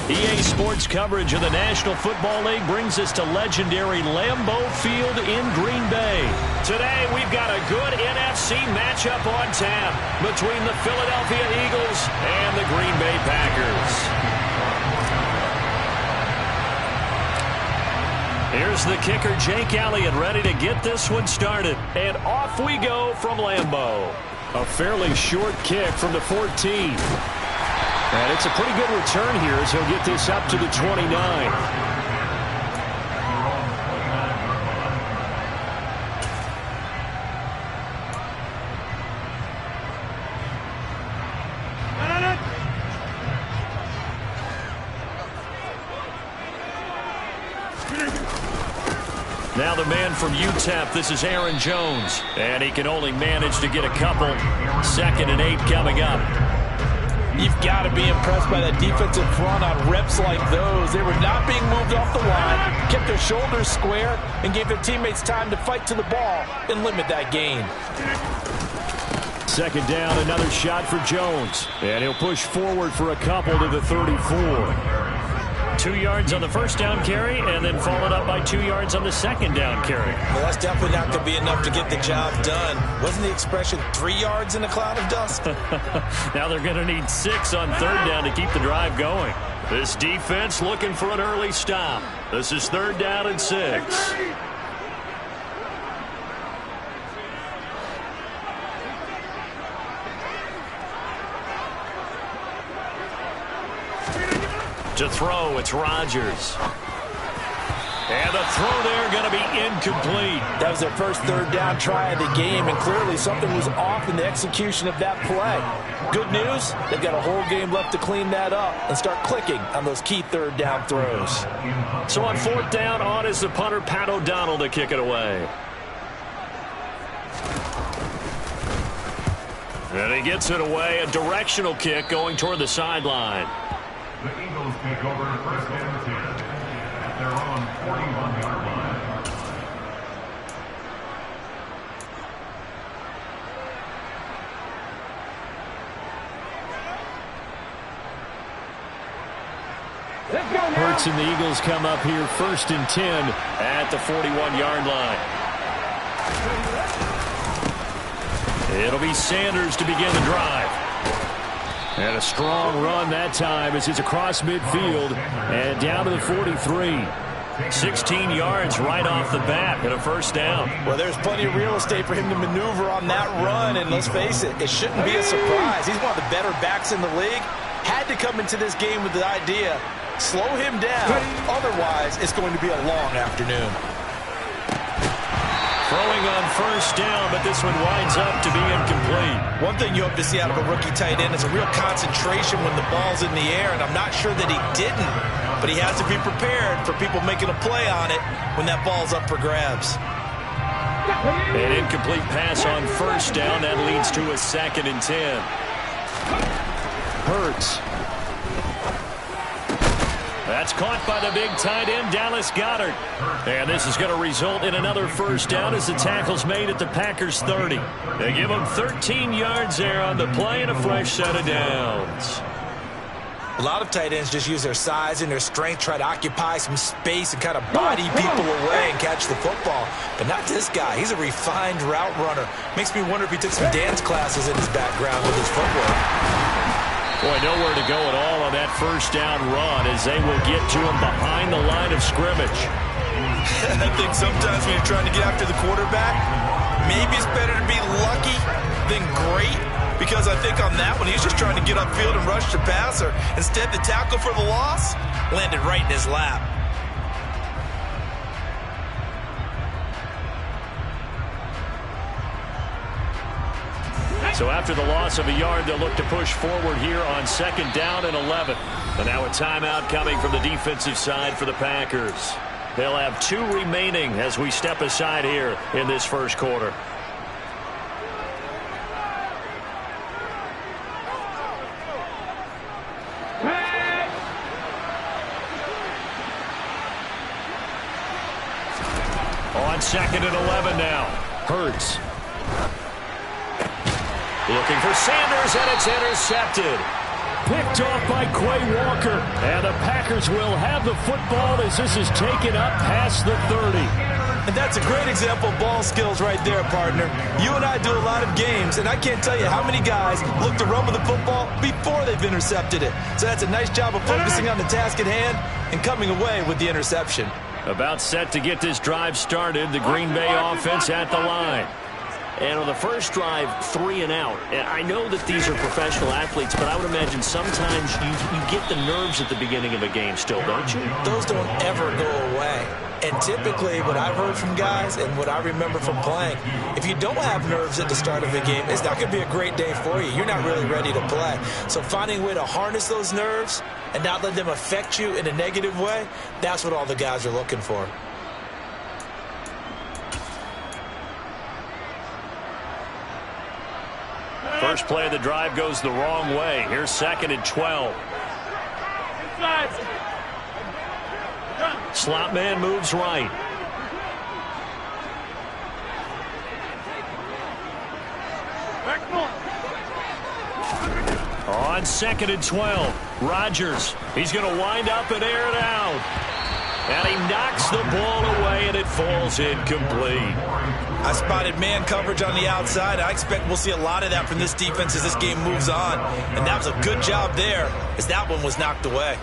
EA Sports coverage of the National Football League brings us to legendary Lambeau Field in Green Bay. Today, we've got a good NFC matchup on tap between the Philadelphia Eagles and the Green Bay Packers. Here's the kicker, Jake Elliott, ready to get this one started. And off we go from Lambeau. A fairly short kick from the 14. And it's a pretty good return here as he'll get this up to the 29. Now the man from UTEP, this is Aaron Jones. And he can only manage to get a couple. 2nd and 8 coming up. You've got to be impressed by that defensive front on reps like those. They were not being moved off the line, kept their shoulders square, and gave their teammates time to fight to the ball and limit that gain. 2nd down, another shot for Jones. And he'll push forward for a couple to the 34. 2 yards on the first down carry, and then followed up by 2 yards on the 2nd down carry. Well, that's definitely not going to be enough to get the job done. Wasn't the expression 3 yards in a cloud of dust? Now they're going to need 6 on 3rd down to keep the drive going. This defense looking for an early stop. This is 3rd down and 6. To throw, it's Rodgers. And the throw there going to be incomplete. That was their first 3rd down try of the game, and clearly something was off in the execution of that play. Good news, they've got a whole game left to clean that up and start clicking on those key 3rd down throws. So on 4th down, on is the punter, Pat O'Donnell, to kick it away. And he gets it away, a directional kick going toward the sideline. The Eagles take over 1st and 10 at their own 41-yard line. Hurts and the Eagles come up here 1st and 10 at the 41-yard line. It'll be Sanders to begin the drive. And a strong run that time as he's across midfield and down to the 43. 16 yards right off the bat and a 1st down. Well, there's plenty of real estate for him to maneuver on that run, and let's face it, it shouldn't be a surprise. He's one of the better backs in the league. Had to come into this game with the idea, slow him down, otherwise it's going to be a long afternoon. Throwing on 1st down, but this one winds up to be incomplete. One thing you hope to see out of a rookie tight end is a real concentration when the ball's in the air, and I'm not sure that he didn't, but he has to be prepared for people making a play on it when that ball's up for grabs. An incomplete pass on 1st down. That leads to a 2nd and 10. Hurts. That's caught by the big tight end, Dallas Goedert. And this is going to result in another 1st down as the tackle's made at the Packers' 30. They give them 13 yards there on the play and a fresh set of downs. A lot of tight ends just use their size and their strength, try to occupy some space and kind of body people away and catch the football. But not this guy. He's a refined route runner. Makes me wonder if he took some dance classes in his background with his footwork. Boy, nowhere to go at all on that 1st down run as they will get to him behind the line of scrimmage. I think sometimes when you're trying to get after the quarterback, maybe it's better to be lucky than great, because I think on that one, he's just trying to get upfield and rush the passer. Instead, the tackle for the loss landed right in his lap. So after the loss of a yard, they'll look to push forward here on 2nd down and 11. And now a timeout coming from the defensive side for the Packers. They'll have 2 remaining as we step aside here in this 1st quarter. On 2nd and 11 now. Hurts. Looking for Sanders, and it's intercepted. picked off by Quay Walker. And the Packers will have the football as this is taken up past the 30. And that's a great example of ball skills right there, partner. You and I do a lot of games, and I can't tell you how many guys look to run with the football before they've intercepted it. So that's a nice job of focusing on the task at hand and coming away with the interception. About set to get this drive started, the Green Bay offense at the line. And on the first drive, 3 and out. I know that these are professional athletes, but I would imagine sometimes you get the nerves at the beginning of a game still, don't you? Those don't ever go away. And typically, what I've heard from guys and what I remember from playing, if you don't have nerves at the start of a game, it's not going to be a great day for you. You're not really ready to play. So finding a way to harness those nerves and not let them affect you in a negative way, that's what all the guys are looking for. First play of the drive goes the wrong way. Here's 2nd and 12. Slot man moves right. On 2nd and 12, Rodgers. He's going to wind up and air it out. And he knocks the ball away, and it falls incomplete. I spotted man coverage on the outside. I expect we'll see a lot of that from this defense as this game moves on. And that was a good job there as that one was knocked away.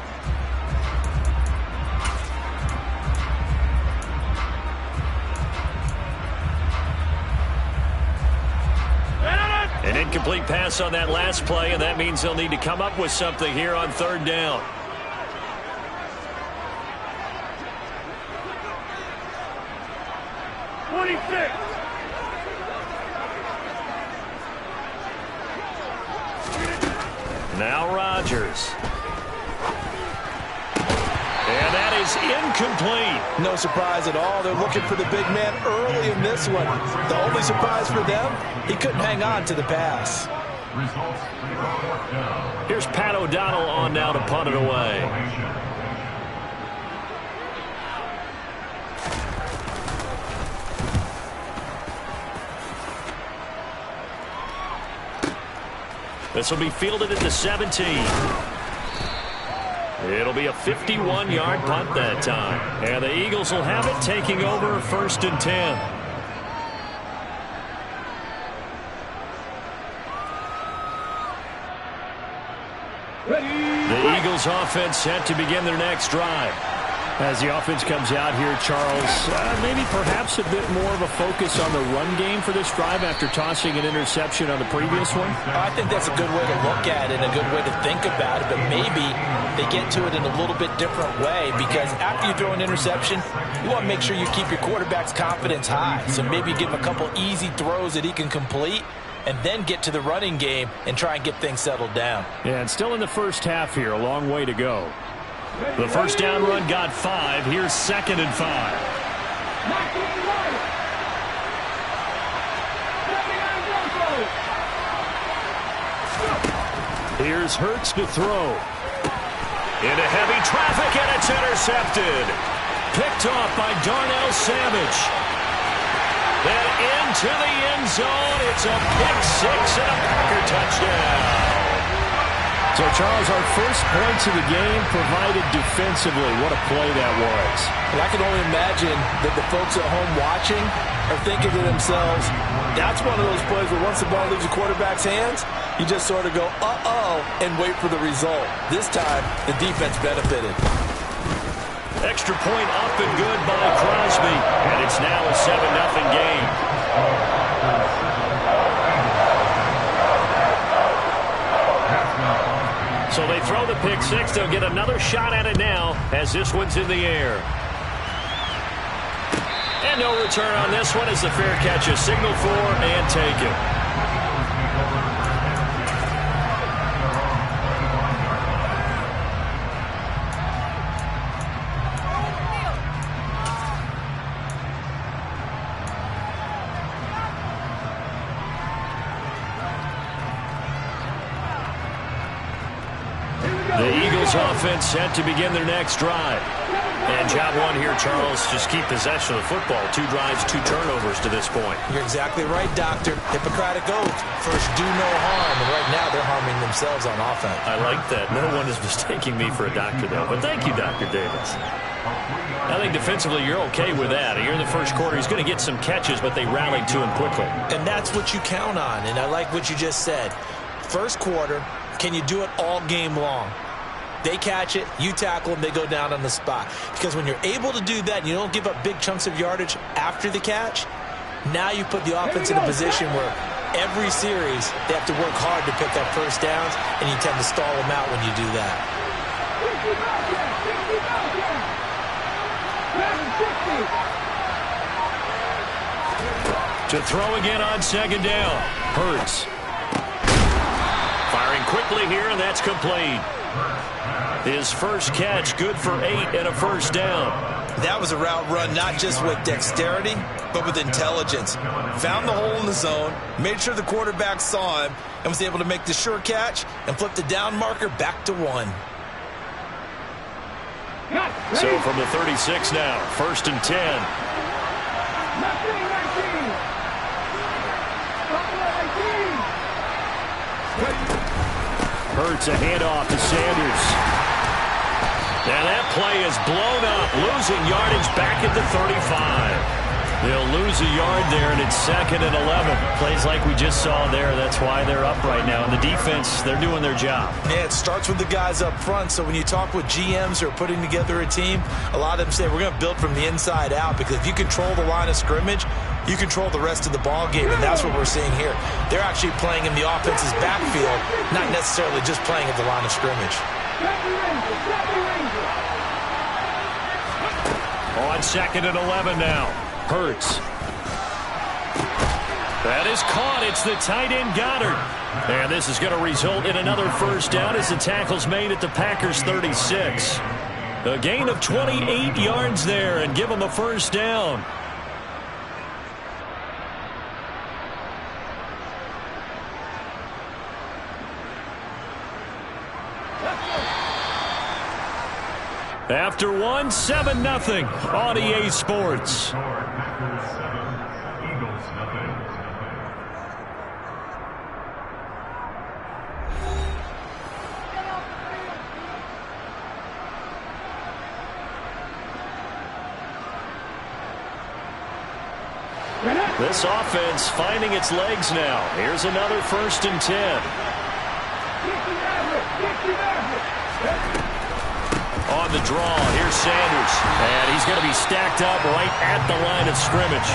An incomplete pass on that last play, and that means they'll need to come up with something here on 3rd down. Now Rodgers. And that is incomplete. No surprise at all. They're looking for the big man early in this one. The only surprise for them, he couldn't hang on to the pass. Here's Pat O'Donnell on now to punt it away. This will be fielded at the 17. It'll be a 51-yard punt that time. And the Eagles will have it, taking over 1st and 10. The Eagles offense set to begin their next drive. As the offense comes out here, Charles, maybe perhaps a bit more of a focus on the run game for this drive after tossing an interception on the previous one? I think that's a good way to look at it and a good way to think about it, but maybe they get to it in a little bit different way because after you throw an interception, you want to make sure you keep your quarterback's confidence high. So maybe give him a couple easy throws that he can complete and then get to the running game and try and get things settled down. Yeah, and still in the first half here, a long way to go. The first down run got 5. Here's 2nd and 5. Here's Hurts to throw. Into heavy traffic, and it's intercepted. Picked off by Darnell Savage. Then into the end zone. It's a pick 6 and a Packer touchdown. So, Charles, our first points of the game provided defensively. What a play that was. And I can only imagine that the folks at home watching are thinking to themselves, that's one of those plays where once the ball leaves the quarterback's hands, you just sort of go, uh-oh, and wait for the result. This time, the defense benefited. Extra point up and good by Crosby. And it's now a 7-0 game. So they throw the pick 6. They'll get another shot at it now as this one's in the air. And no return on this one as the fair catch is signaled for and taken. The Eagles Eagles offense set to begin their next drive. And job one here, Charles, just keep possession of the football. 2 drives, 2 turnovers to this point. You're exactly right, Doctor. Hippocratic oath. First, do no harm. And right now, they're harming themselves on offense. I like that. No one is mistaking me for a doctor, though. But thank you, Dr. Davis. I think defensively, you're okay with that. Here in the first quarter, he's going to get some catches, but they rallied to him quickly. And that's what you count on. And I like what you just said. First quarter, can you do it all game long? They catch it, you tackle them, they go down on the spot. Because when you're able to do that and you don't give up big chunks of yardage after the catch, now you put the offense in a position where every series they have to work hard to pick up first downs, and you tend to stall them out when you do that. To throw again on second down. Hurts. Firing quickly here, and that's complete. His first catch, good for 8 and a first down. That was a route run not just with dexterity, but with intelligence. Found the hole in the zone, made sure the quarterback saw him, and was able to make the sure catch and flip the down marker back to 1. So from the 36 now, 1st and 10. Hurts a handoff to Sanders. And that play is blown up, losing yardage back at the 35. They'll lose a yard there, and it's 2nd and 11. Plays like we just saw there. That's why they're up right now. And the defense, they're doing their job. Yeah, it starts with the guys up front. So when you talk with GMs who are putting together a team, a lot of them say we're going to build from the inside out, because if you control the line of scrimmage, you control the rest of the ball game, and that's what we're seeing here. They're actually playing in the offense's backfield, not necessarily just playing at the line of scrimmage. On 2nd and 11 now. Hurts. That is caught. It's the tight end Goddard. And this is going to result in another first down as the tackle's made at the Packers 36. A gain of 28 yards there, and give them a first down. After 1, 7-0 on EA Sports. Packers 7, Eagles 0. This offense finding its legs now. Here's another 1st and 10. On the draw, here's Sanders. And he's going to be stacked up right at the line of scrimmage.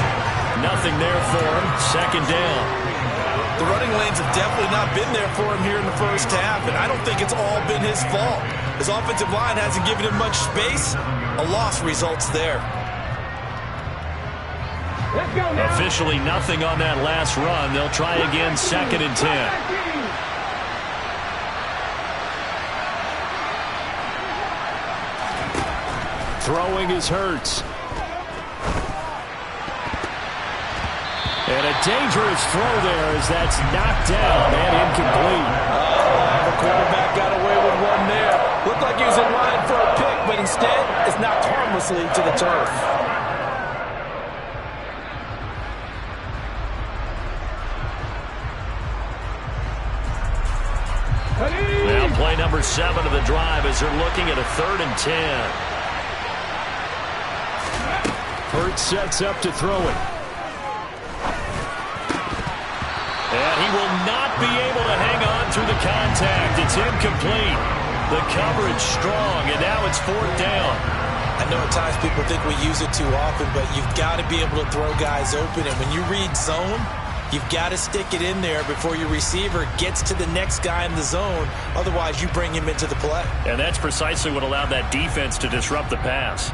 Nothing there for him. 2nd down. The running lanes have definitely not been there for him here in the first half, and I don't think it's all been his fault. His offensive line hasn't given him much space. A loss results there. Officially nothing on that last run. They'll try again, 2nd and 10. Throwing is Hurts. And a dangerous throw there as that's knocked down and incomplete. The quarterback got away with one there. Looked like he was in line for a pick, but instead it's knocked harmlessly to the turf. Now play number 7 of the drive as they're looking at a 3rd and 10. Hurts sets up to throw it. And he will not be able to hang on through the contact. It's incomplete. The coverage strong, and now it's 4th down. I know at times people think we use it too often, but you've got to be able to throw guys open. And when you read zone, you've got to stick it in there before your receiver gets to the next guy in the zone. Otherwise, you bring him into the play. And that's precisely what allowed that defense to disrupt the pass.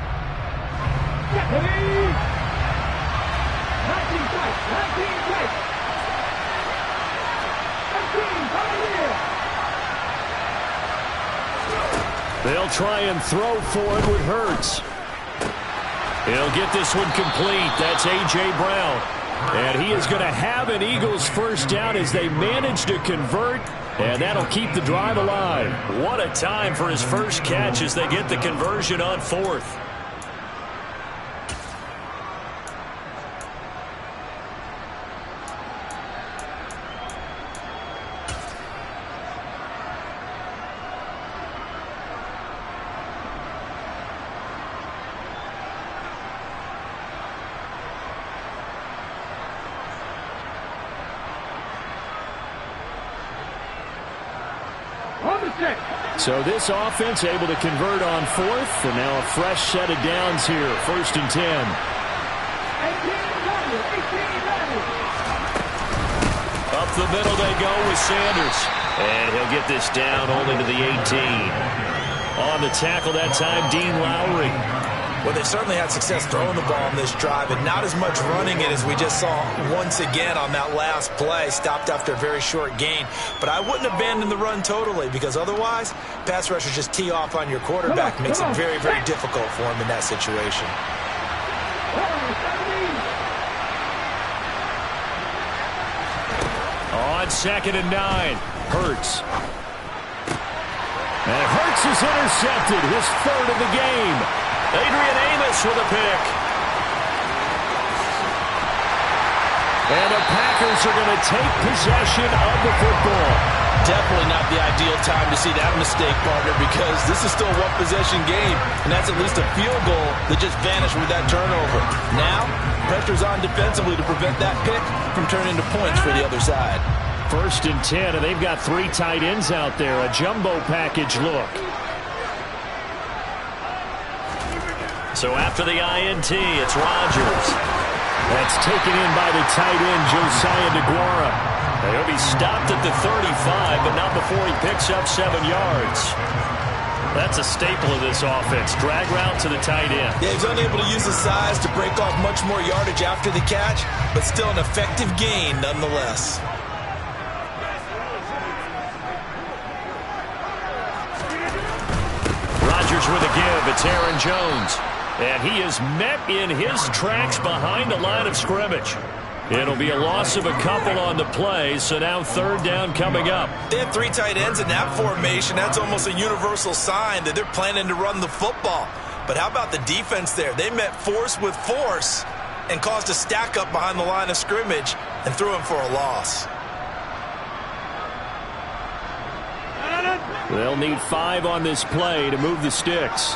They'll try and throw for it with Hurts. He'll get this one complete. That's A.J. Brown. And he is going to have an Eagles first down as they manage to convert And that'll keep the drive alive. What a time for his first catch as they get the conversion on 4th. So this offense able to convert on 4th, and now a fresh set of downs here, 1st and 10. Up the middle they go with Sanders. And he'll get this down only to the 18. On the tackle that time, Dean Lowry. Well, they certainly had success throwing the ball on this drive, and not as much running it as we just saw once again on that last play. Stopped after a very short gain. But I wouldn't abandon the run totally, because otherwise, pass rushers just tee off on your quarterback. Makes it very, very difficult for him in that situation. On 2nd and 9, Hurts. And Hurts is intercepted, his 3rd of the game. Adrian Amos with a pick. And the Packers are going to take possession of the football. Definitely not the ideal time to see that mistake, partner, because this is still a one-possession game, and that's at least a field goal that just vanished with that turnover. Now, pressure's on defensively to prevent that pick from turning into points for the other side. 1st and 10, and they've got 3 tight ends out there. A jumbo package look. So after the INT, it's Rodgers. That's taken in by the tight end, Josiah DeGuara. He'll be stopped at the 35, but not before he picks up 7 yards. That's a staple of this offense. Drag route to the tight end. Yeah, he's unable to use his size to break off much more yardage after the catch, but still an effective gain nonetheless. Rodgers with a give. It's Aaron Jones. And he is met in his tracks behind the line of scrimmage. It'll be a loss of a couple on the play, so now 3rd down coming up. They have 3 tight ends in that formation. That's almost a universal sign that they're planning to run the football. But how about the defense there? They met force with force and caused a stack up behind the line of scrimmage and threw him for a loss. They'll need 5 on this play to move the sticks.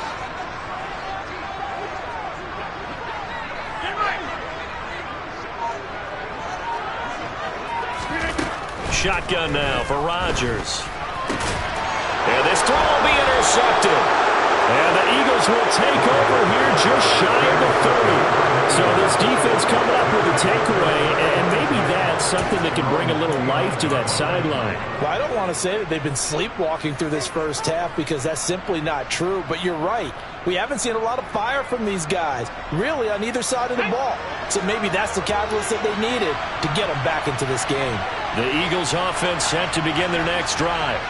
Shotgun now for Rodgers. And this throw will be intercepted. And the Eagles will take over here just shy of the 30. So this defense coming up with a takeaway, and maybe that's something that can bring a little life to that sideline. Well, I don't want to say that they've been sleepwalking through this first half, because that's simply not true. But you're right. We haven't seen a lot of fire from these guys, really, on either side of the ball. So maybe that's the catalyst that they needed to get them back into this game. The Eagles offense set to begin their next drive.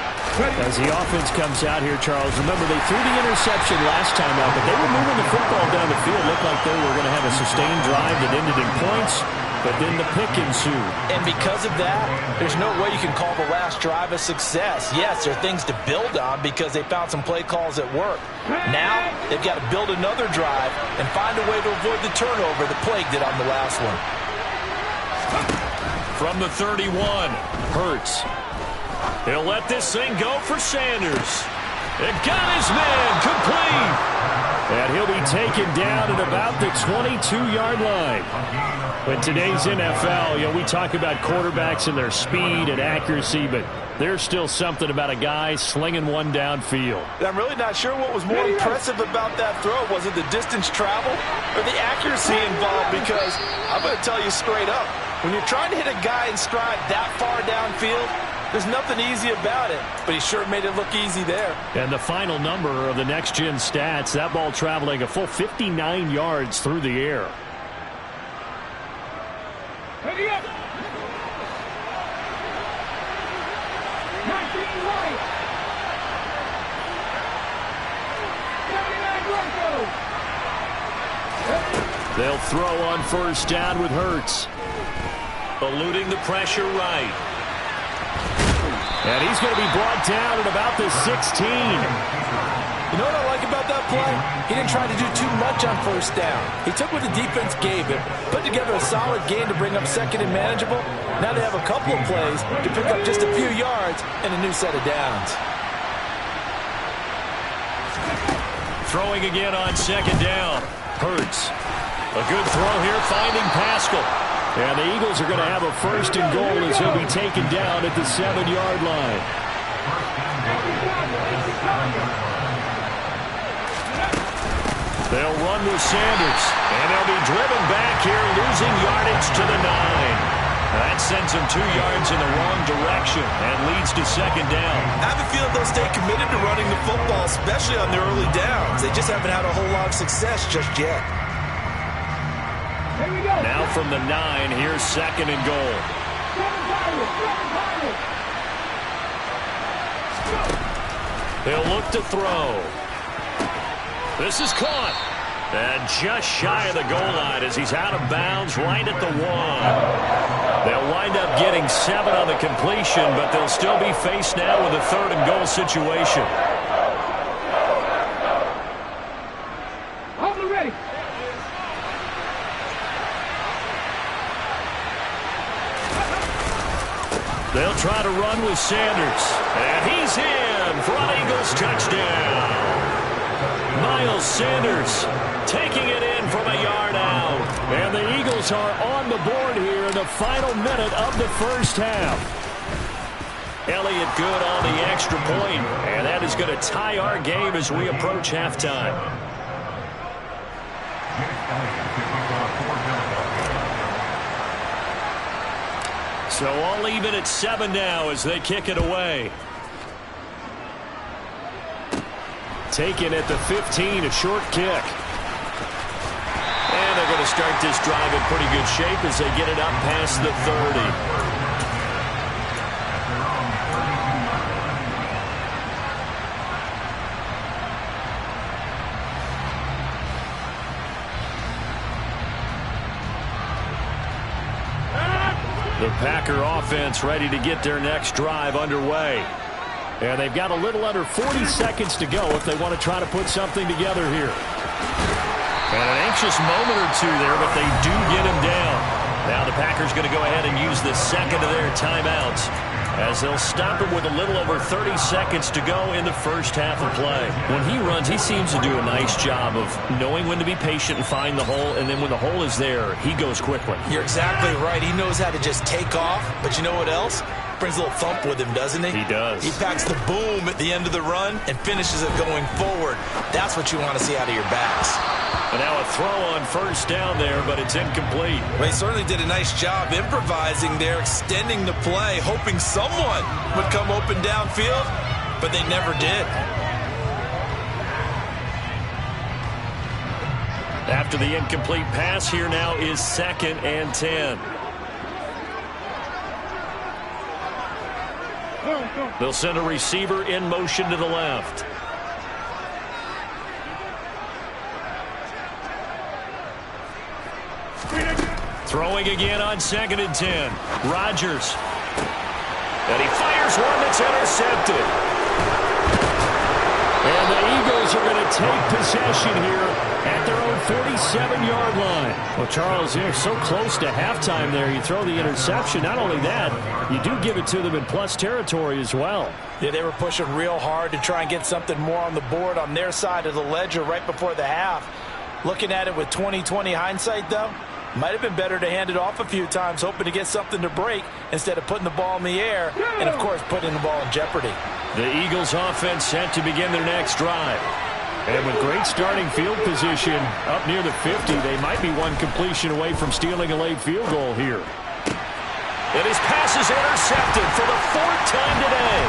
As the offense comes out here, Charles, remember they threw the interception last time out, but they were moving the football down the field. Looked like they were going to have a sustained drive that ended in points, but then the pick ensued. And because of that, there's no way you can call the last drive a success. Yes, there are things to build on because they found some play calls that work. Now, they've got to build another drive and find a way to avoid the turnover that plagued it on the last one. From the 31, Hurts. He'll let this thing go for Sanders. It got his man complete. And he'll be taken down at about the 22-yard line. In today's NFL, we talk about quarterbacks and their speed and accuracy, but there's still something about a guy slinging one downfield. I'm really not sure what was more impressive about that throw. Was it the distance travel or the accuracy involved? Because I'm going to tell you straight up, when you're trying to hit a guy in stride that far downfield, there's nothing easy about it, but he sure made it look easy there. And the final number of the next-gen stats, that ball traveling a full 59 yards through the air. Ready up. 19 right. 79 Bronco. They'll throw on 1st down with Hurts. Eluding the pressure right. And he's going to be brought down at about the 16. You know what I like about that play? He didn't try to do too much on first down. He took what the defense gave him, put together a solid game to bring up second and manageable. Now they have a couple of plays to pick up just a few yards and a new set of downs. Throwing again on second down. Hurts. A good throw here, finding Pascal. And the Eagles are going to have a first and goal as he'll be taken down at the 7-yard line. They'll run with Sanders, and they'll be driven back here, losing yardage to the 9. That sends them 2 yards in the wrong direction and leads to second down. I have a feeling they'll stay committed to running the football, especially on their early downs. They just haven't had a whole lot of success just yet. Now from the 9, here's second and goal. They'll look to throw. This is caught. And just shy of the goal line as he's out of bounds right at the 1. They'll wind up getting 7 on the completion, but they'll still be faced now with a third and goal situation. Hold it ready. They'll try to run with Sanders. And he's in for an Eagles touchdown. Miles Sanders taking it in from a yard out. And the Eagles are on the board here in the final minute of the first half. Elliott good on the extra point, and that is going to tie our game as we approach halftime. So all even at 7 now as they kick it away. Taken at the 15, a short kick. And they're going to start this drive in pretty good shape as they get it up past the 30. The Packer offense ready to get their next drive underway. And they've got a little under 40 seconds to go if they want to try to put something together here. And an anxious moment or two there, but they do get him down. Now the Packers going to go ahead and use the second of their timeouts as they'll stop him with a little over 30 seconds to go in the first half of play. When he runs, he seems to do a nice job of knowing when to be patient and find the hole, and then when the hole is there, he goes quickly. You're exactly right. He knows how to just take off, but you know what else? Brings a little thump with him, doesn't he? He does. He packs the boom at the end of the run and finishes it going forward. That's what you want to see out of your backs. And now a throw on first down there, but it's incomplete. Well, he certainly did a nice job improvising there, extending the play, hoping someone would come open downfield, but they never did. After the incomplete pass, here now is 2nd and 10. They'll send a receiver in motion to the left. Throwing again on 2nd and 10. Rodgers. And he fires one that's intercepted. And the Eagles are going to take possession here at their own 47-yard line. Well, Charles, you're so close to halftime there. You throw the interception. Not only that, you do give it to them in plus territory as well. Yeah, they were pushing real hard to try and get something more on the board on their side of the ledger right before the half. Looking at it with 20/20 hindsight, though, might have been better to hand it off a few times, hoping to get something to break instead of putting the ball in the air and, of course, putting the ball in jeopardy. The Eagles offense set to begin their next drive. And with great starting field position up near the 50, they might be one completion away from stealing a late field goal here. And his pass is intercepted for the 4th time today.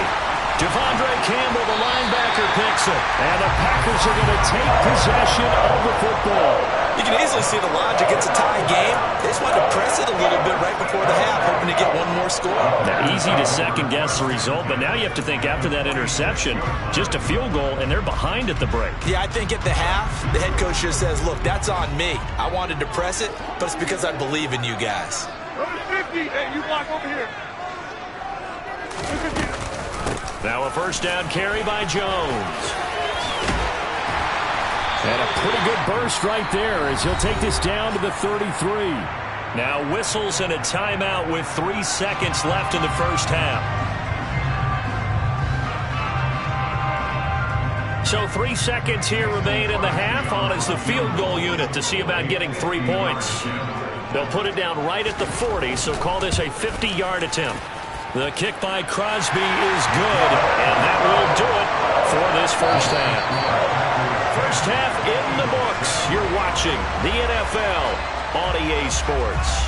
Devondre Campbell, the linebacker, picks it. And the Packers are going to take possession of the football. You can easily see the logic. It's a tie game. They just wanted to press it a little bit right before the half, hoping to get one more score. Now, easy to second-guess the result, but now you have to think after that interception, just a field goal, and they're behind at the break. Yeah, I think at the half, the head coach just says, look, that's on me. I wanted to press it, but it's because I believe in you guys. Number 50, hey, you block over here. Now a first down carry by Jones. And a pretty good burst right there as he'll take this down to the 33. Now whistles and a timeout with 3 seconds left in the first half. So 3 seconds here remain in the half. On is the field goal unit to see about getting 3 points. They'll put it down right at the 40, so call this a 50-yard attempt. The kick by Crosby is good, and that will do it for this first half. First half in the books. You're watching the NFL on EA Sports.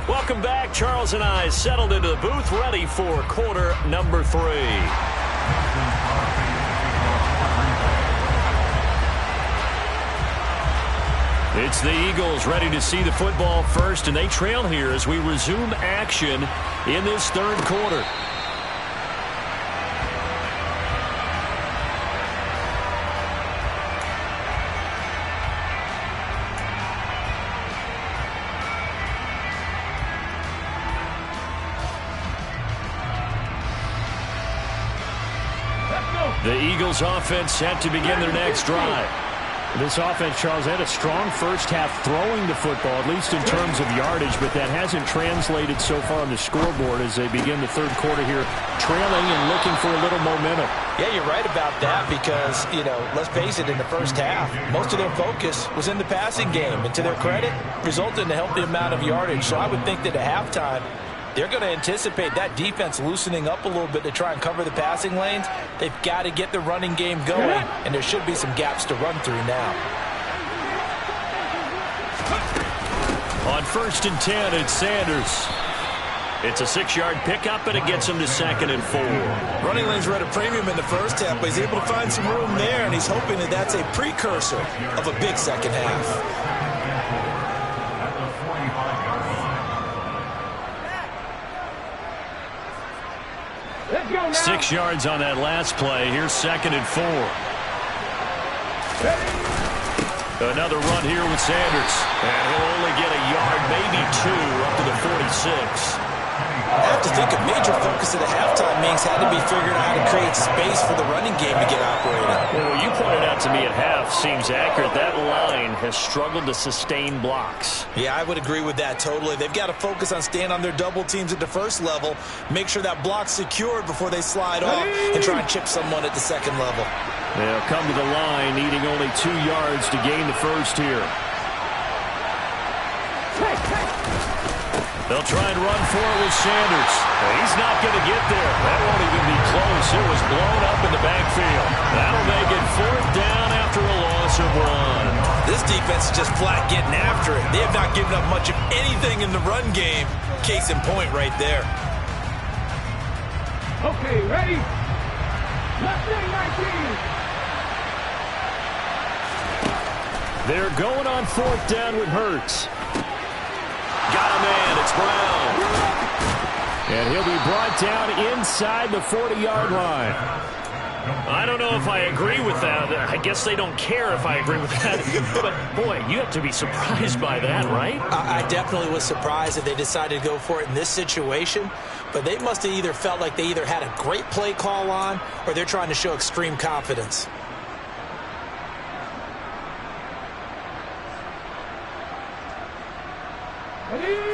Welcome back. Charles and I settled into the booth, ready for quarter number 3. It's the Eagles ready to see the football first, and they trail here as we resume action in this third quarter. The Eagles offense set to begin their next drive. This offense, Charles, had a strong first half throwing the football, at least in terms of yardage, but that hasn't translated so far on the scoreboard as they begin the third quarter here, trailing and looking for a little momentum. Yeah, you're right about that because, let's face it, in the first half, most of their focus was in the passing game, and to their credit, resulted in a healthy amount of yardage. So I would think that at halftime, they're going to anticipate that defense loosening up a little bit to try and cover the passing lanes. They've got to get the running game going, and there should be some gaps to run through now. On 1st and 10, it's Sanders. It's a 6-yard pickup, and it gets him to 2nd and 4. Running lanes were at a premium in the first half, but he's able to find some room there, and he's hoping that that's a precursor of a big second half. 6 yards on that last play. Here's 2nd and 4. Another run here with Sanders. And he'll only get a yard, maybe 2, up to the 46. I have to think a major focus at the halftime means had to be figuring out how to create space for the running game to get operating. Well, what you pointed out to me at half seems accurate. That line has struggled to sustain blocks. Yeah, I would agree with that totally. They've got to focus on staying on their double teams at the first level, make sure that block's secured before they slide off, and try and chip someone at the second level. They'll come to the line, needing only 2 yards to gain the first here. They'll try and run for it with Sanders. He's not going to get there. That won't even be close. It was blown up in the backfield. That'll make it 4th down after a loss of 1. This defense is just flat getting after it. They have not given up much of anything in the run game. Case in point right there. Okay, ready? Left wing 19. They're going on 4th down with Hurts. Got a man. It's Brown. And he'll be brought down inside the 40-yard line. I don't know if I agree with that. I guess they don't care if I agree with that. But, boy, you have to be surprised by that, right? I definitely was surprised that they decided to go for it in this situation. But they must have either felt like they either had a great play call on or they're trying to show extreme confidence.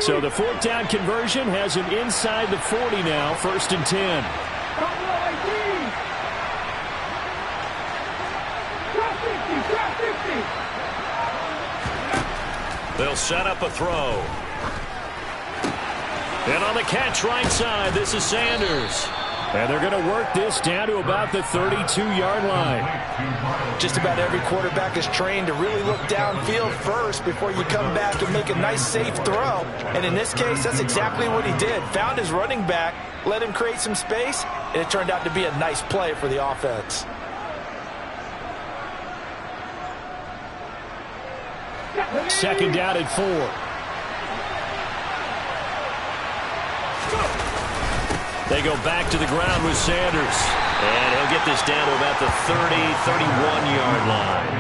So the 4th down conversion has him inside the 40 now, 1st and 10. They'll set up a throw. And on the catch right side, this is Sanders. And they're going to work this down to about the 32-yard line. Just about every quarterback is trained to really look downfield first before you come back and make a nice, safe throw. And in this case, that's exactly what he did. Found his running back, let him create some space, and it turned out to be a nice play for the offense. Second down and 4. They go back to the ground with Sanders. And he'll get this down to about the 30, 31-yard line.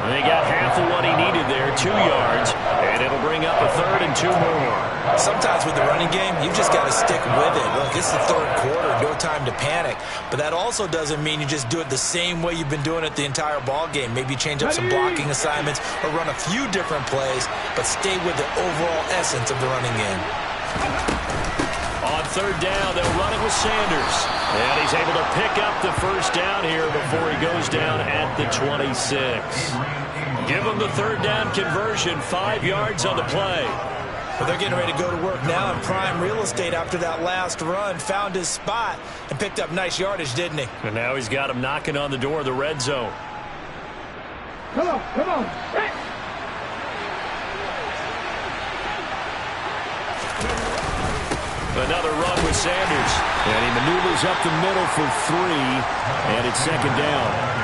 They got half of what he needed there, 2 yards, and it'll bring up a 3rd and 2 more. Sometimes with the running game, you've just got to stick with it. Look, it's the 3rd quarter, no time to panic. But that also doesn't mean you just do it the same way you've been doing it the entire ball game. Maybe change up some blocking assignments or run a few different plays, but stay with the overall essence of the running game. On 3rd down, they'll run it with Sanders. And he's able to pick up the 1st down here before he goes down at the 26. Give him the 3rd down conversion, 5 yards on the play. Well, they're getting ready to go to work now in prime real estate after that last run. Found his spot and picked up nice yardage, didn't he? And now he's got him knocking on the door of the red zone. Come on, come on. Hey. Another run with Sanders. And he maneuvers up the middle for 3. And it's 2nd down.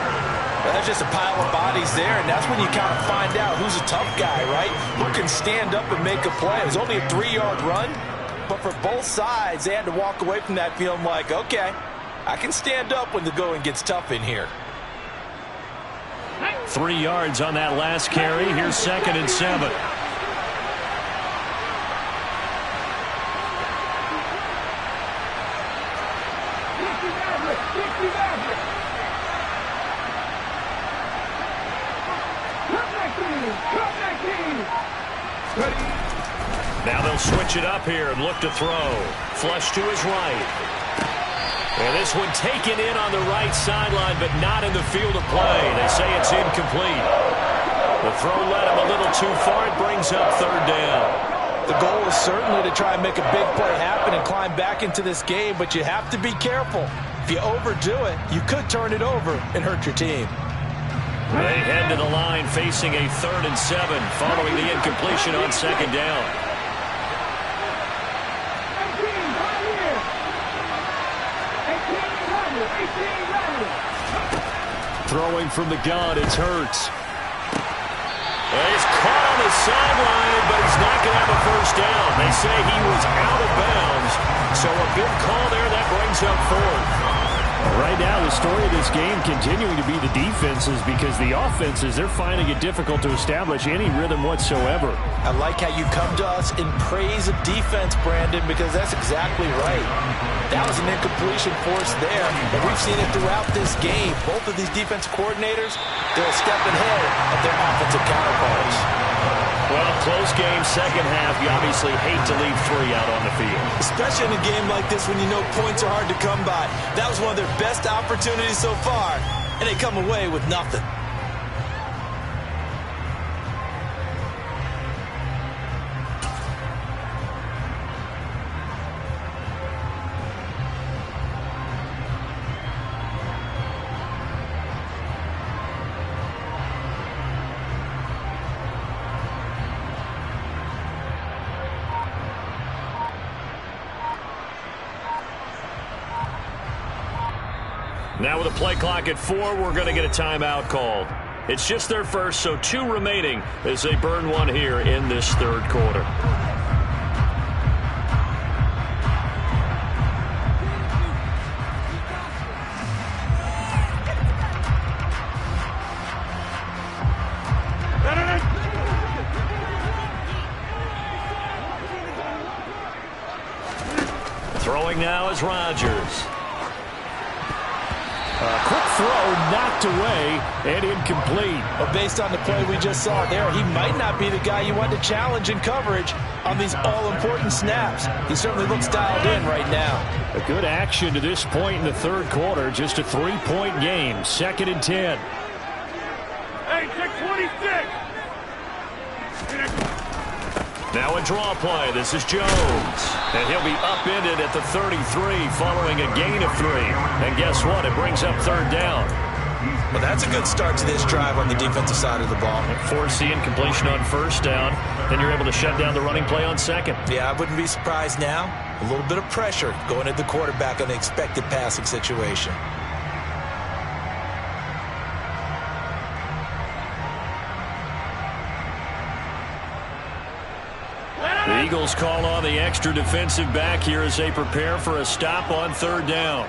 Well, that's just a pile of bodies there, and that's when you kind of find out who's a tough guy, right? Who can stand up and make a play. It was only a 3-yard run, but for both sides, they had to walk away from that feeling like, okay, I can stand up when the going gets tough in here. 3 yards on that last carry. Here's 2nd and 7. Now they'll switch it up here and look to throw. Flush to his right. And this one taken in on the right sideline, but not in the field of play. They say it's incomplete. The throw led him a little too far. It brings up 3rd down. The goal is certainly to try and make a big play happen and climb back into this game, but you have to be careful. If you overdo it, you could turn it over and hurt your team. They head to the line facing a 3rd and 7 following the incompletion on 2nd down. Throwing from the gun, it's Hurts. He's caught on the sideline, but he's not going to have a 1st down. They say he was out of bounds, so a big call there that brings up 4th. Right now, the story of this game continuing to be the defenses, because the offenses, they're finding it difficult to establish any rhythm whatsoever. I like how you come to us in praise of defense, Brandon, because that's exactly right. That was an incompletion forced there, but we've seen it throughout this game. Both of these defensive coordinators, they're a step ahead of their offensive counterparts. Well, close game, 2nd half. You obviously hate to leave 3 out on the field. Especially in a game like this when you know points are hard to come by. That was one of their best opportunities so far, and they come away with nothing. Now with a play clock at 4, we're going to get a timeout called. It's just their first, so 2 remaining as they burn one here in this 3rd quarter. Throwing now is Rodgers. Quick throw knocked away and incomplete. But based on the play we just saw there, he might not be the guy you want to challenge in coverage on these all-important snaps. He certainly looks dialed in right now. A good action to this point in the 3rd quarter. Just a 3-point game. 2nd and 10. Hey, 626. Now a draw play. This is Jones. And he'll be upended at the 33 following a gain of 3. And guess what? It brings up 3rd down. Well, that's a good start to this drive on the defensive side of the ball. Force the incompletion on 1st down. Then you're able to shut down the running play on 2nd. Yeah, I wouldn't be surprised now. A little bit of pressure going at the quarterback on the expected passing situation. The Eagles call on the extra defensive back here as they prepare for a stop on 3rd down.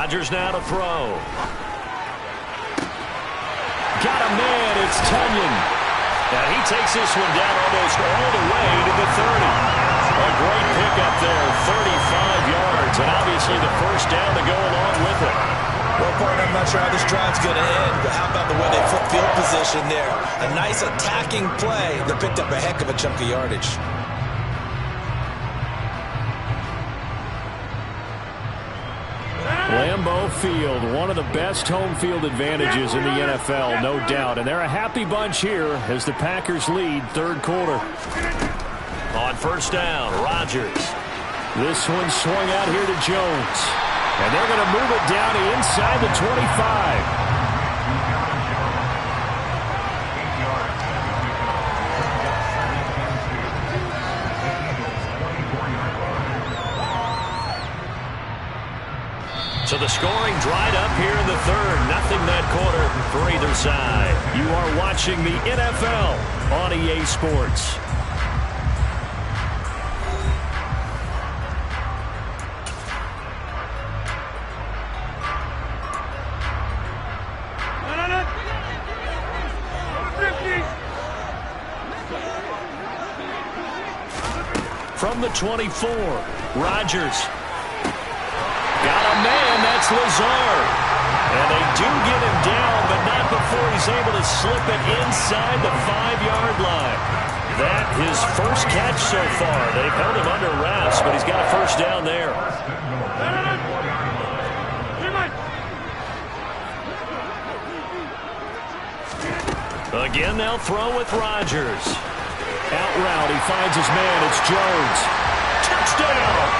Rodgers now to throw. Got a man. It's Tunyon. And he takes this one down almost all the way to the 30. A great pickup there, 35 yards, and obviously the first down to go along with it. Well, partner, I'm not sure how this drive's going to end, but how about the way they flip field position there? A nice attacking play that picked up a heck of a chunk of yardage. Lambeau Field, one of the best home field advantages in the NFL, no doubt. And they're a happy bunch here as the Packers lead third quarter. On first down, Rodgers. This one swung out here to Jones. And they're going to move it down to inside the 25. So the scoring dried up here in the third. Nothing that quarter for either side. You are watching the NFL on EA Sports. From the 24, Rodgers. Got a man, that's Lazard. And they do get him down, but not before he's able to slip it inside the 5-yard line. That his first catch so far. They've held him under wraps, but he's got a first down there. Again, they'll throw with Rodgers. Out route, he finds his man. It's Jones. Touchdown!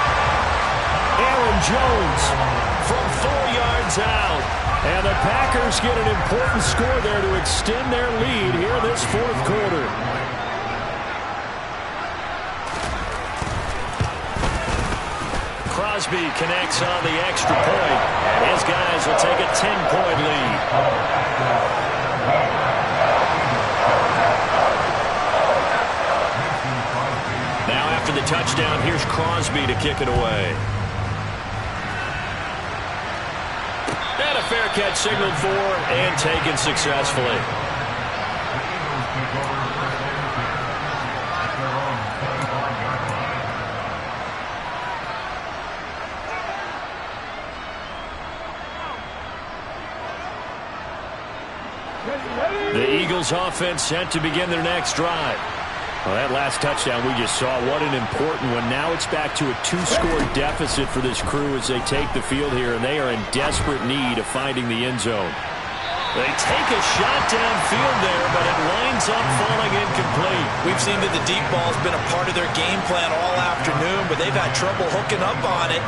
Aaron Jones from 4 yards out. And the Packers get an important score there to extend their lead here this fourth quarter. Crosby connects on the extra point, and his guys will take a 10-point lead. Now after the touchdown, here's Crosby to kick it away. And a fair catch signaled for and taken successfully. The Eagles offense set to begin their next drive. Well, that last touchdown we just saw, what an important one. Now it's back to a 2-score deficit for this crew as they take the field here, and they are in desperate need of finding the end zone. They take a shot downfield there, but it winds up falling incomplete. We've seen that the deep ball's been a part of their game plan all afternoon, but they've had trouble hooking up on it,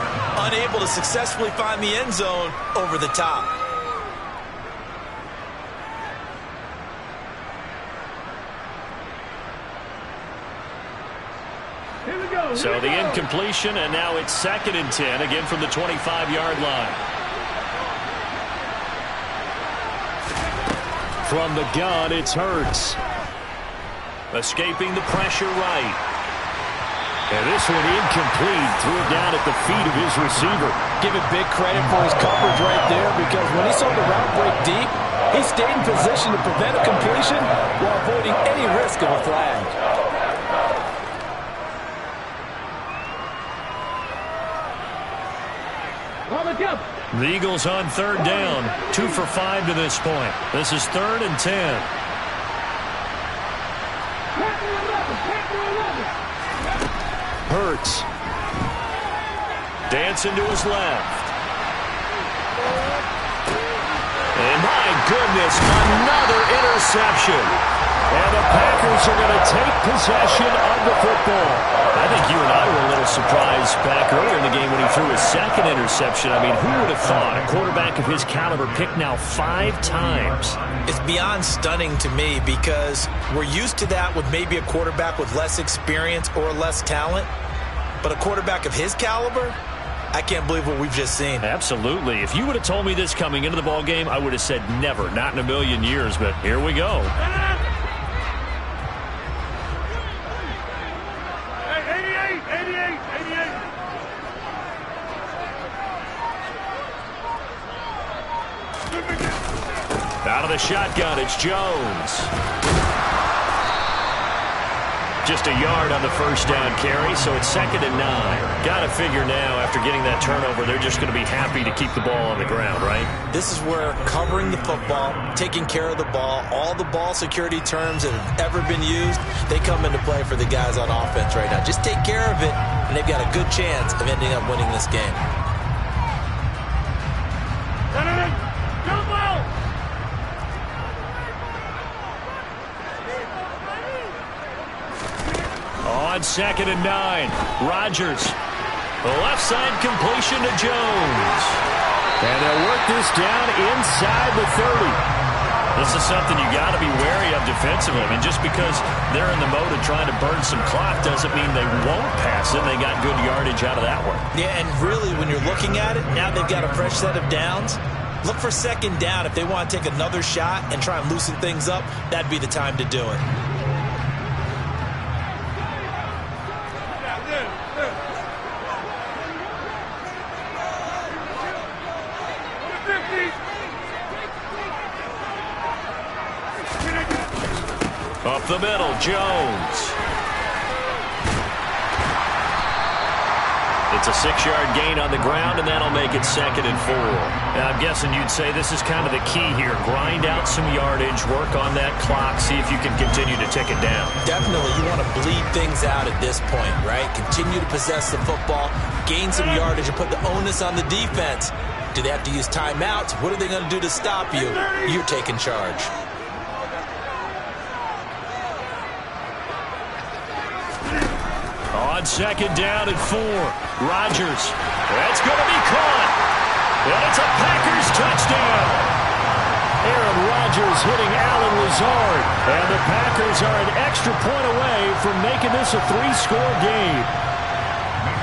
unable to successfully find the end zone over the top. So the incompletion, and now it's 2nd and 10, again from the 25-yard line. From the gun, it's Hurts. Escaping the pressure right. And this one incomplete. Threw it down at the feet of his receiver. Give it big credit for his coverage right there, because when he saw the route break deep, he stayed in position to prevent a completion while avoiding any risk of a flag. The Eagles on 3rd down. 2 for 5 to this point. This is 3rd and 10. Hurts. Dancing to his left. And my goodness, another interception. And the Packers are going to take possession of the football. I think you and I were a little surprised back earlier in the game when he threw his 2nd interception. I mean, who would have thought a quarterback of his caliber picked now 5 times? It's beyond stunning to me, because we're used to that with maybe a quarterback with less experience or less talent. But a quarterback of his caliber, I can't believe what we've just seen. Absolutely. If you would have told me this coming into the ball game, I would have said never, not in a million years. But here we go. Out of the shotgun, it's Jones. Just a yard on the first down carry, so it's 2nd and 9. Got to figure now, after getting that turnover, they're just going to be happy to keep the ball on the ground, right? This is where covering the football, taking care of the ball, all the ball security terms that have ever been used, they come into play for the guys on offense right now. Just take care of it, and they've got a good chance of ending up winning this game. On 2nd and 9, Rodgers. The left side completion to Jones. And they'll work this down inside the 30. This is something you got to be wary of defensively. I mean, just because they're in the mode of trying to burn some clock doesn't mean they won't pass it. They got good yardage out of that one. Yeah, and really, when you're looking at it, now they've got a fresh set of downs. Look for 2nd down. If they want to take another shot and try and loosen things up, that'd be the time to do it. Up the middle, Jones. It's a 6-yard gain on the ground, and that'll make it 2nd and 4. Now, I'm guessing you'd say this is kind of the key here. Grind out some yardage, work on that clock, see if you can continue to tick it down. Definitely, you want to bleed things out at this point, right? Continue to possess the football, gain some yardage, and put the onus on the defense. Do they have to use timeouts? What are they going to do to stop you? You're taking charge. On 2nd down and 4, Rodgers. That's going to be caught. And it's a Packers touchdown. Aaron Rodgers hitting Allen Lazard. And the Packers are an extra point away from making this a 3-score game.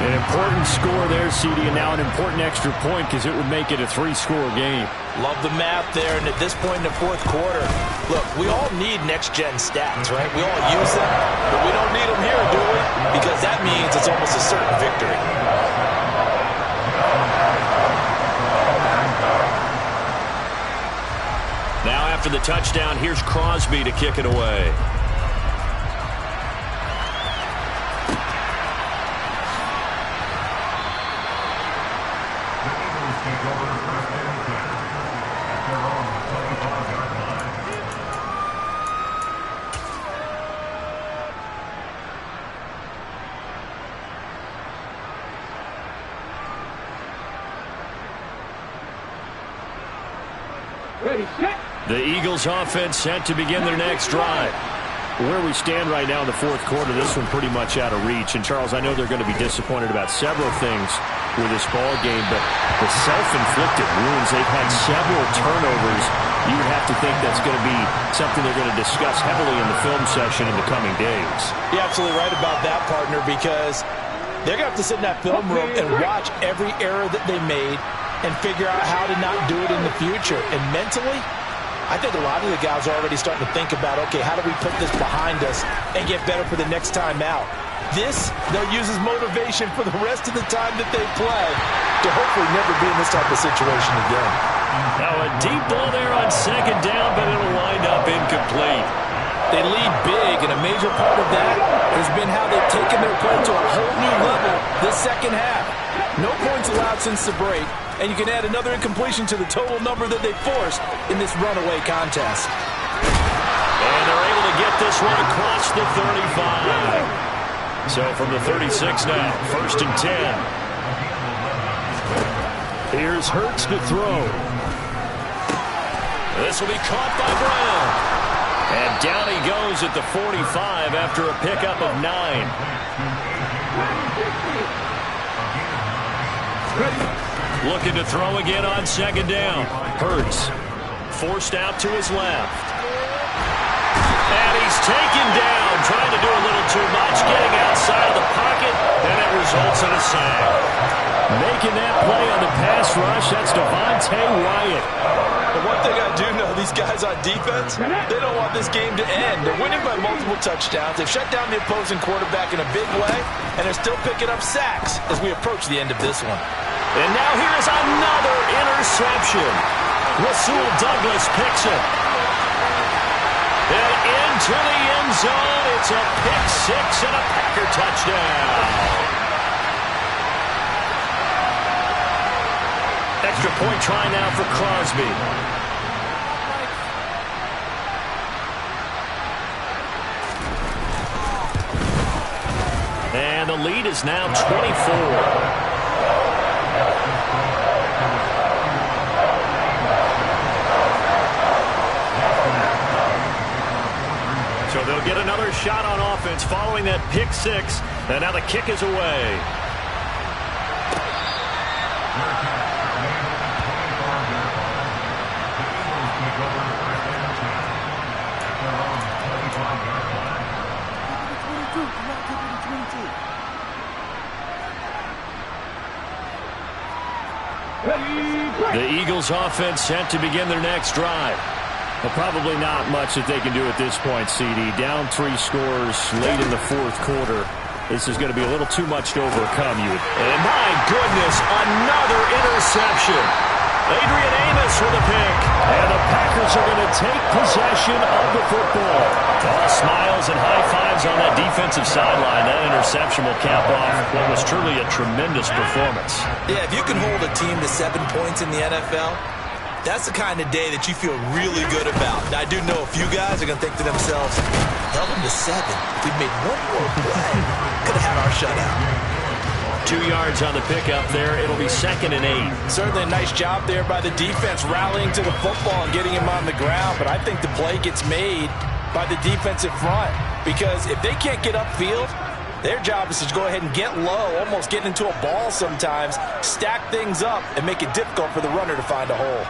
An important score there, CD, and now an important extra point because it would make it a 3-score game. Love the math there, and at this point in the 4th quarter, look, we all need next-gen stats, right? We all use them, but we don't need them here, do we? Because that means it's almost a certain victory. Now after the touchdown, here's Crosby to kick it away. The Eagles offense set to begin their next drive. Where we stand right now in the 4th quarter, this one pretty much out of reach. And, Charles, I know they're going to be disappointed about several things with this ball game, but the self-inflicted wounds, they've had several turnovers. You would have to think that's going to be something they're going to discuss heavily in the film session in the coming days. You're absolutely right about that, partner, because they're going to have to sit in that film room and watch every error that they made and figure out how to not do it in the future. And mentally, I think a lot of the guys are already starting to think about, okay, how do we put this behind us and get better for the next time out? This, they'll use as motivation for the rest of the time that they play to hopefully never be in this type of situation again. Now a deep ball there on 2nd down, but it'll wind up incomplete. They lead big, and a major part of that has been how they've taken their play to a whole new level this 2nd half. No points allowed since the break, and you can add another incompletion to the total number that they forced in this runaway contest. And they're able to get this one across the 35. So from the 36 now, 1st and 10. Here's Hurts to throw. This will be caught by Brown. And down he goes at the 45 after a pickup of 9. Looking to throw again on 2nd down. Hurts forced out to his left. And he's taken down, trying to do a little too much, getting outside of the pocket, and it results in a sack. Making that play on the pass rush, that's Devontae Wyatt. The one thing I do know, these guys on defense, they don't want this game to end. They're winning by multiple touchdowns. They've shut down the opposing quarterback in a big way, and they're still picking up sacks as we approach the end of this one. And now here's another interception. Rasul Douglas picks it. And into the end zone. It's a pick six and a Packer touchdown. Extra point try now for Crosby. And the lead is now 24. So they'll get another shot on offense following that pick six. And now the kick is away. The Eagles offense set to begin their next drive. Well, probably not much that they can do at this point, CD. Down 3 scores late in the fourth quarter. This is going to be a little too much to overcome. And my goodness, another interception. Adrian Amos with a pick. And the Packers are going to take possession of the football. All smiles and high fives on that defensive sideline. That interception will cap off what was truly a tremendous performance. Yeah, if you can hold a team to 7 points in the NFL, that's the kind of day that you feel really good about. Now, I do know a few guys are going to think to themselves, held them to 7. If we'd made one more play, could have had our shutout. 2 yards on the pickup there. It'll be 2nd and 8. Certainly a nice job there by the defense, rallying to the football and getting him on the ground. But I think the play gets made by the defensive front, because if they can't get upfield, their job is to go ahead and get low, almost get into a ball sometimes, stack things up, and make it difficult for the runner to find a hole.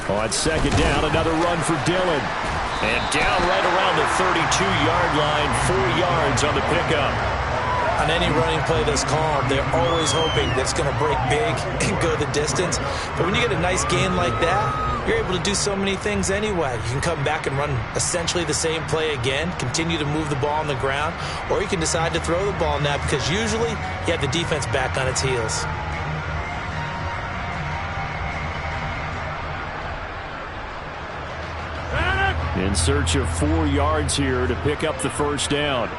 On 2nd down, another run for Dillon. And down right around the 32-yard line, 4 yards on the pickup. On any running play that's called, they're always hoping that it's going to break big and go the distance. But when you get a nice gain like that, you're able to do so many things anyway. You can come back and run essentially the same play again, continue to move the ball on the ground, or you can decide to throw the ball now, because usually you have the defense back on its heels. In search of 4 yards here to pick up the first down.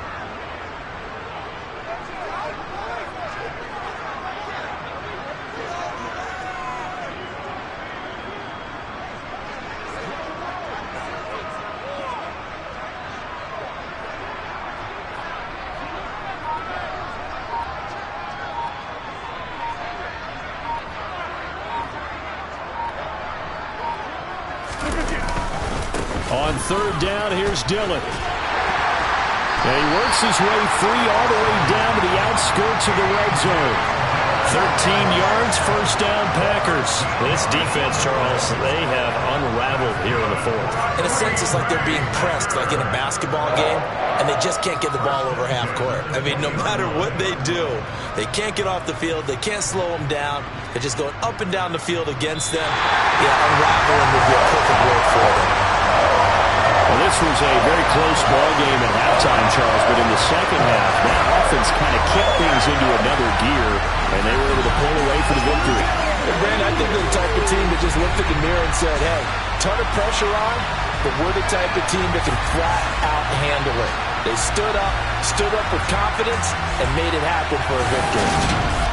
On 3rd down, here's Dillon. And he works his way free all the way down to the outskirts of the red zone. 13 yards, first down, Packers. This defense, Charles, they have unraveled here in the fourth. In a sense, it's like they're being pressed, like in a basketball game, and they just can't get the ball over half court. I mean, no matter what they do, they can't get off the field. They can't slow them down. They're just going up and down the field against them. Yeah, unraveling would be a perfect word for them. Well, this was a very close ball game at halftime, Charles, but in the second half, that offense kind of kicked things into another gear, and they were able to pull away for the victory. And Brandon, I think they're the type of team that just looked at the mirror and said, hey, ton of pressure on, but we're the type of team that can flat out handle it. They stood up with confidence, and made it happen for a victory.